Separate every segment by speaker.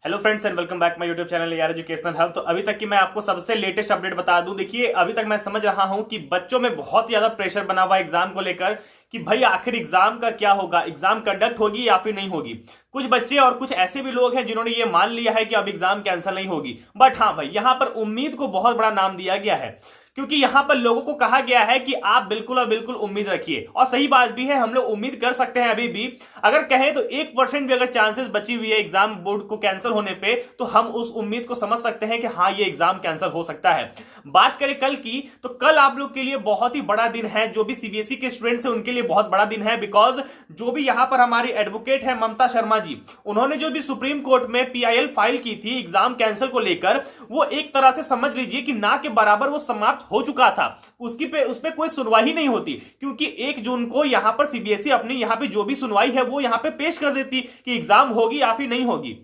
Speaker 1: Hello friends and welcome back my YouTube channel यार educational hub. तो अभी तक की मैं आपको सबसे लेटेस्ट अपडेट बता दूं। देखिए, अभी तक मैं समझ रहा हूं कि बच्चों में बहुत ज्यादा प्रेशर बना हुआ है एग्जाम को लेकर कि भाई आखिर एग्जाम का क्या होगा, एग्जाम कंडक्ट होगी या फिर नहीं होगी। कुछ बच्चे और कुछ ऐसे भी लोग हैं जिन्होंने ये मान लिया है कि अब एग्जाम कैंसिल नहीं होगी। बट हाँ भाई, यहां पर उम्मीद को बहुत बड़ा नाम दिया गया है, क्योंकि यहां पर लोगों को कहा गया है कि आप बिल्कुल और बिल्कुल उम्मीद रखिए। और सही बात भी है, हम लोग उम्मीद कर सकते हैं। अभी भी अगर कहें तो 1% भी अगर चांसेस बची हुई है एग्जाम बोर्ड को कैंसिल होने पे, तो हम उस उम्मीद को समझ सकते हैं कि हाँ, ये एग्जाम कैंसिल हो सकता है। बात करें कल की, तो कल आप लोग के लिए बहुत ही बड़ा दिन है। जो भी सीबीएसई के स्टूडेंट्स हैं उनके लिए बहुत बड़ा दिन है, बिकॉज जो भी यहां पर हमारी एडवोकेट है ममता शर्मा जी, उन्होंने जो भी सुप्रीम कोर्ट में पीआईएल फाइल की थी एग्जाम कैंसिल को लेकर, वो एक तरह से समझ लीजिए कि ना के बराबर वो समाप्त हो चुका था। उस पे कोई सुनवाई नहीं होती, क्योंकि 1 जून को यहां पर सीबीएसई अपनी यहां पे जो भी सुनवाई है वो यहां पे पेश कर देती कि एग्जाम होगी या फिर नहीं होगी।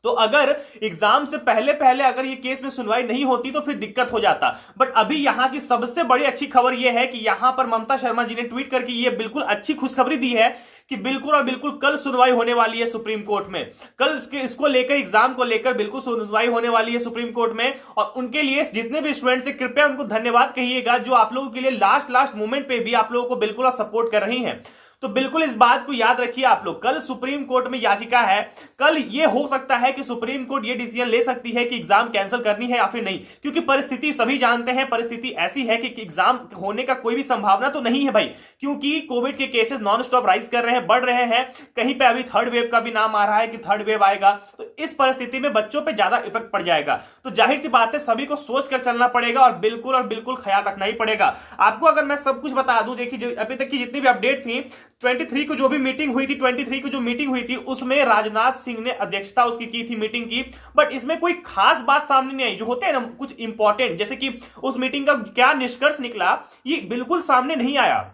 Speaker 1: तो अगर एग्जाम से पहले पहले अगर ये केस में सुनवाई नहीं होती तो फिर दिक्कत हो जाता। बट अभी यहां की सबसे बड़ी अच्छी खबर यह है कि यहां पर ममता शर्मा जी ने ट्वीट करके ये बिल्कुल अच्छी खुशखबरी दी है कि बिल्कुल और बिल्कुल कल सुनवाई होने वाली है सुप्रीम कोर्ट में। कल इसको लेकर, एग्जाम को लेकर बिल्कुल सुनवाई होने वाली है सुप्रीम कोर्ट में। और उनके लिए जितने भी स्टूडेंट्स हैं, कृपया उनको धन्यवाद कहिएगा, जो आप लोगों के लिए लास्ट मोमेंट पे भी आप लोगों को बिल्कुल सपोर्ट कर रही हैं। तो बिल्कुल इस बात को याद रखिए आप लोग। कल सुप्रीम कोर्ट में याचिका है, कल ये हो सकता है कि सुप्रीम कोर्ट ये डिसीजन ले सकती है कि एग्जाम कैंसिल करनी है या फिर नहीं, क्योंकि परिस्थिति सभी जानते हैं, परिस्थिति ऐसी है कि एग्जाम होने का कोई भी संभावना तो नहीं है भाई, क्योंकि कोविड के केसेस नॉन स्टॉप राइज कर रहे हैं, बढ़ रहे हैं। कहीं पे अभी थर्ड वेव का भी नाम आ रहा है कि थर्ड वेव आएगा। तो इस परिस्थिति में बच्चों पर ज्यादा इफेक्ट पड़ जाएगा। तो जाहिर सी बात है, सभी को सोच कर चलना पड़ेगा और बिल्कुल ख्याल रखना ही पड़ेगा। आपको अगर मैं सब कुछ बता दूं, देखिए अभी तक की जितनी भी अपडेट थी, 23 को जो भी मीटिंग हुई थी, 23 को जो मीटिंग हुई थी उसमें राजनाथ सिंह ने अध्यक्षता उसकी की थी मीटिंग की। बट इसमें कोई खास बात सामने नहीं आई। जो होते हैं ना कुछ इंपॉर्टेंट, जैसे कि उस मीटिंग का क्या निष्कर्ष निकला, ये बिल्कुल सामने नहीं आया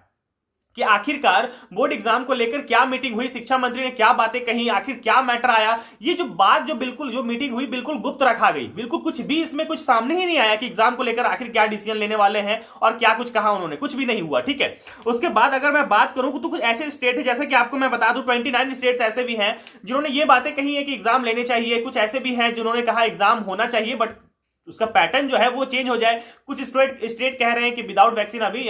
Speaker 1: कि आखिरकार बोर्ड एग्जाम को लेकर क्या मीटिंग हुई, शिक्षा मंत्री ने क्या बातें कही, आखिर क्या मैटर आया। ये जो बात जो मीटिंग हुई बिल्कुल गुप्त रखा गई। बिल्कुल कुछ भी इसमें कुछ सामने ही नहीं आया कि एग्जाम को लेकर आखिर क्या डिसीजन लेने वाले हैं और क्या कुछ कहा उन्होंने, कुछ भी नहीं हुआ। ठीक है, उसके बाद अगर मैं बात करूं तो कुछ ऐसे स्टेट है, जैसे कि आपको मैं बता दूं 29 स्टेट्स ऐसे भी हैं जिन्होंने ये बातें कही है कि एग्जाम लेने चाहिए। कुछ ऐसे भी हैं जिन्होंने कहा एग्जाम होना चाहिए, बट उसका पैटर्न जो है वो चेंज हो जाए। कुछ स्टेट कह रहे हैं कि विदाउट वैक्सीन अभी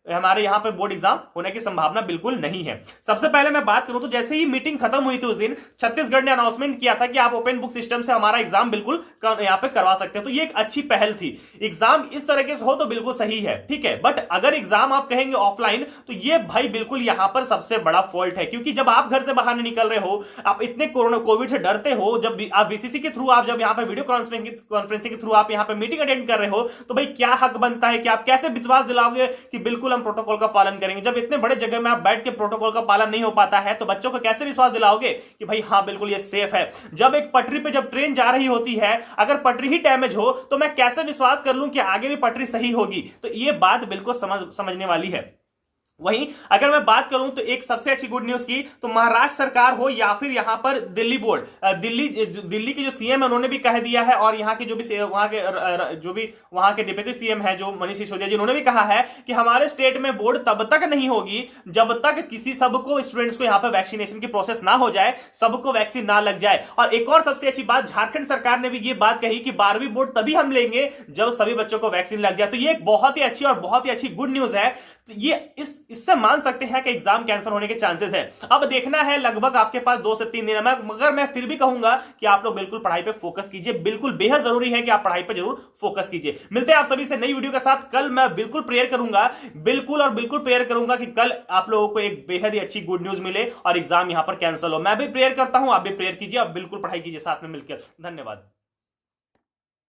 Speaker 1: हमारे यहाँ पे बोर्ड एग्जाम होने की संभावना बिल्कुल नहीं है। सबसे पहले मैं बात करूं तो जैसे ही मीटिंग खत्म हुई थी उस दिन छत्तीसगढ़ ने अनाउंसमेंट किया था कि आप ओपन बुक सिस्टम से हमारा एग्जाम बिल्कुल यहाँ पे करवा सकते हैं। तो ये एक अच्छी पहल थी। एग्जाम इस तरीके से हो तो बिल्कुल सही है, ठीक है। बट अगर एग्जाम आप कहेंगे ऑफलाइन, तो ये भाई बिल्कुल यहां पर सबसे बड़ा फॉल्ट है, क्योंकि जब आप घर से बाहर नहीं निकल रहे हो, आप इतने कोविड से डरते हो, जब आप वीसीसी के थ्रू, आप जब यहाँ पे वीडियो कॉन्फ्रेंसिंग के थ्रू आप यहाँ पे मीटिंग अटेंड कर रहे हो, तो भाई क्या हक बनता है कि आप कैसे विश्वास दिलाओगे कि बिल्कुल हम प्रोटोकॉल का पालन करेंगे। जब इतने बड़े जगह में आप बैठ के प्रोटोकॉल का पालन नहीं हो पाता है, तो बच्चों को कैसे विश्वास दिलाओगे कि भाई हाँ बिल्कुल ये सेफ है। जब एक पटरी पे जब ट्रेन जा रही होती है, अगर पटरी ही डैमेज हो तो मैं कैसे विश्वास कर लूं कि आगे भी पटरी सही होगी। तो ये बात बिल्कुल समझने वाली है। वहीं अगर मैं बात करूं तो एक सबसे अच्छी गुड न्यूज की, तो महाराष्ट्र सरकार हो या फिर यहां पर दिल्ली बोर्ड, दिल्ली के जो सीएम है उन्होंने भी कह दिया है, और यहां के जो भी वहां के डिप्टी सीएम है जो मनीष सिसोदिया जी, उन्होंने भी कहा है कि हमारे स्टेट में बोर्ड तब तक नहीं होगी जब तक सबको स्टूडेंट्स को यहां पर वैक्सीनेशन की प्रोसेस ना हो जाए, सबको वैक्सीन ना लग जाए। और एक और सबसे अच्छी बात, झारखंड सरकार ने भी ये बात कही कि 12वीं बोर्ड तभी हम लेंगे जब सभी बच्चों को वैक्सीन लग जाए। तो ये एक बहुत ही अच्छी और बहुत ही अच्छी गुड न्यूज है। तो ये इससे मान सकते हैं कि एग्जाम कैंसिल होने के चांसेस है। अब देखना है, लगभग आपके पास 2 से 3 दिन है, मगर मैं फिर भी कहूंगा कि आप लोग बिल्कुल पढ़ाई पे फोकस कीजिए। बिल्कुल बेहद जरूरी है कि आप पढ़ाई पे जरूर फोकस कीजिए। मिलते हैं आप सभी से नई वीडियो के साथ। कल मैं बिल्कुल प्रेयर करूंगा, बिल्कुल प्रेयर करूंगा कि कल आप लोगों को एक बेहद ही अच्छी गुड न्यूज मिले और एग्जाम यहां पर कैंसिल हो। मैं भी प्रेयर करता हूं, आप भी प्रेयर कीजिए, आप बिल्कुल पढ़ाई कीजिए साथ में मिलकर। धन्यवाद।